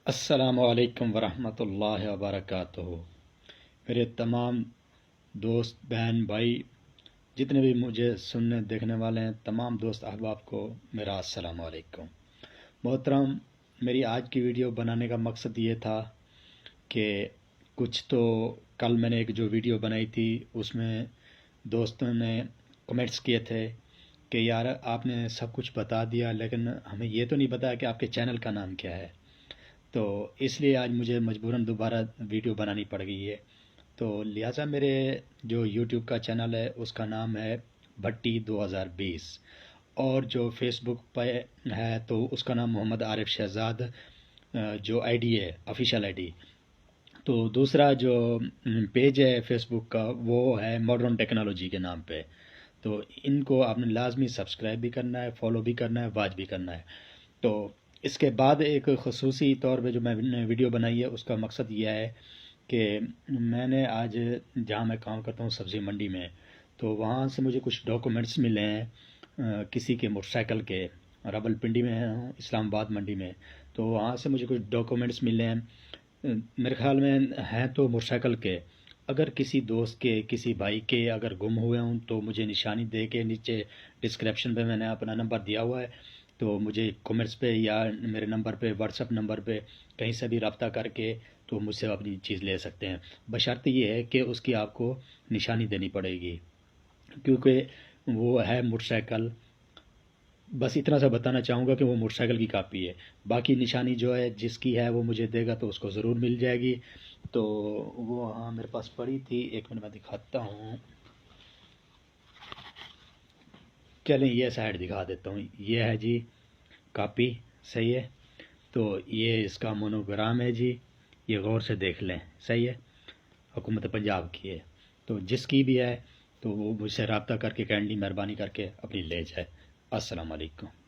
السلام علیکم ورحمۃ اللہ وبرکاتہ۔ میرے تمام دوست بہن بھائی جتنے بھی مجھے سننے دیکھنے والے ہیں، تمام دوست احباب کو میرا السلام علیکم۔ محترم، میری آج کی ویڈیو بنانے کا مقصد یہ تھا کہ کچھ تو کل میں نے ایک جو ویڈیو بنائی تھی اس میں دوستوں نے کمنٹس کیے تھے کہ یار آپ نے سب کچھ بتا دیا لیکن ہمیں یہ تو نہیں بتایا کہ آپ کے چینل کا نام کیا ہے، تو اس لیے آج مجھے مجبوراً دوبارہ ویڈیو بنانی پڑ گئی ہے۔ تو لہٰذا میرے جو یوٹیوب کا چینل ہے اس کا نام ہے بھٹی 2020، اور جو فیس بک پہ ہے تو اس کا نام محمد عارف شہزاد جو آئی ڈی ہے، آفیشیل آئی ڈی۔ تو دوسرا جو پیج ہے فیس بک کا وہ ہے ماڈرن ٹیکنالوجی کے نام پہ، تو ان کو آپ نے لازمی سبسکرائب بھی کرنا ہے، فالو بھی کرنا ہے، واچ بھی کرنا ہے۔ تو اس کے بعد ایک خصوصی طور پہ جو میں نے ویڈیو بنائی ہے اس کا مقصد یہ ہے کہ میں نے آج جہاں میں کام کرتا ہوں سبزی منڈی میں، تو وہاں سے مجھے کچھ ڈاکومنٹس ملے ہیں کسی کے موٹر سائیکل کے، راول پنڈی میں ہوں، اسلام آباد منڈی میں، تو وہاں سے مجھے کچھ ڈاکومنٹس ملے ہیں، میرے خیال میں ہیں تو موٹر سائیکل کے۔ اگر کسی دوست کے، کسی بھائی کے اگر گم ہوئے ہوں تو مجھے نشانی دے کے نیچے ڈسکرپشن پہ میں نے اپنا نمبر دیا ہوا ہے، تو مجھے کمنٹس پہ یا میرے نمبر پہ، واٹس ایپ نمبر پہ کہیں سے بھی رابطہ کر کے تو مجھ سے اپنی چیز لے سکتے ہیں، بشرط یہ ہے کہ اس کی آپ کو نشانی دینی پڑے گی کیونکہ وہ ہے موٹر سائیکل۔ بس اتنا سا بتانا چاہوں گا کہ وہ موٹر سائیکل کی کاپی ہے، باقی نشانی جو ہے جس کی ہے وہ مجھے دے گا تو اس کو ضرور مل جائے گی۔ تو وہ ہاں میرے پاس پڑی تھی، ایک منٹ میں دکھاتا ہوں، چلیں یہ سائڈ دکھا دیتا ہوں، یہ ہے جی کاپی، صحیح ہے۔ تو یہ اس کا مونوگرام ہے جی، یہ غور سے دیکھ لیں، صحیح ہے، حکومت پنجاب کی ہے۔ تو جس کی بھی ہے تو وہ مجھ سے رابطہ کر کے کائنڈلی مہربانی کر کے اپنی لے جائے۔ السلام علیکم۔